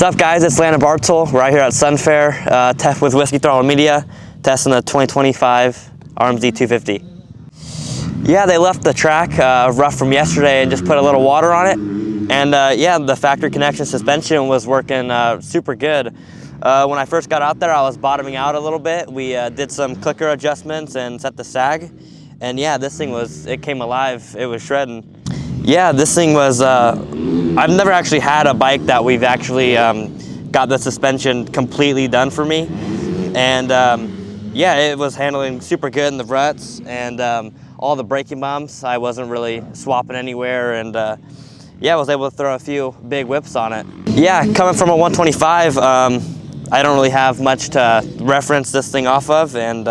What's up, guys? It's Landon Bartol. We're out here at Sunfair with Whiskey Throttle Media, testing the 2025 RM-Z250. Yeah, they left the track rough from yesterday and just put a little water on it. And yeah, the factory connection suspension was working super good. When I first got out there, I was bottoming out a little bit. We did some clicker adjustments and set the sag. And yeah, this thing it came alive. It was shredding. Yeah, this thing was, I've never actually had a bike that we've actually got the suspension completely done for me. And yeah, it was handling super good in the ruts, and all the braking bumps, I wasn't really swapping anywhere, and yeah, I was able to throw a few big whips on it. Yeah, coming from a 125, I don't really have much to reference this thing off of, and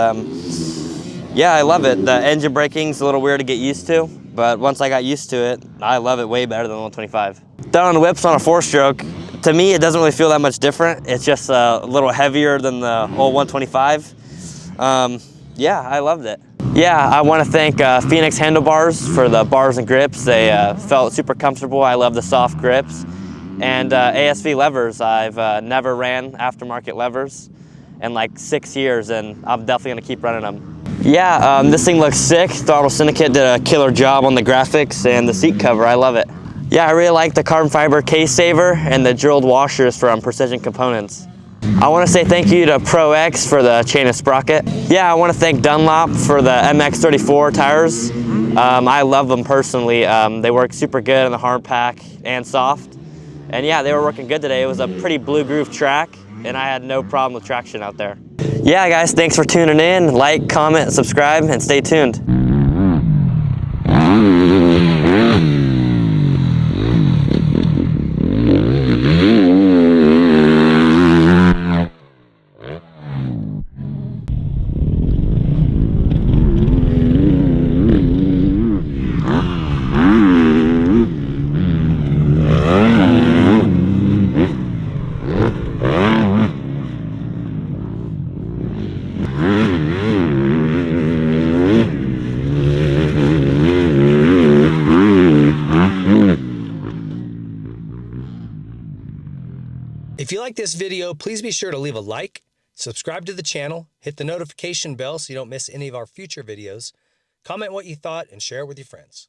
yeah, I love it. The engine braking's a little weird to get used to, but once I got used to it, I love it way better than the 125. Throwing the whips on a 4-stroke, to me, it doesn't really feel that much different. It's just a little heavier than the old 125. Yeah, I loved it. Yeah, I want to thank Phoenix Handlebars for the bars and grips. They felt super comfortable. I love the soft grips. And ASV levers. I've never ran aftermarket levers in like 6 years, and I'm definitely going to keep running them. Yeah, this thing looks sick. Throttle Syndicate did a killer job on the graphics and the seat cover. I love it. Yeah, I really like the carbon fiber case saver and the drilled washers from Precision Components. I want to say thank you to Pro X for the chain and sprocket. Yeah, I want to thank Dunlop for the MX34 tires. I love them personally. They work super good on the hard pack and soft. And yeah, they were working good today. It was a pretty blue groove track, and I had no problem with traction out there. Yeah, guys, thanks for tuning in. Like, comment, subscribe, and stay tuned. If you like this video, please be sure to leave a like, subscribe to the channel, hit the notification bell so you don't miss any of our future videos, comment what you thought, and share it with your friends.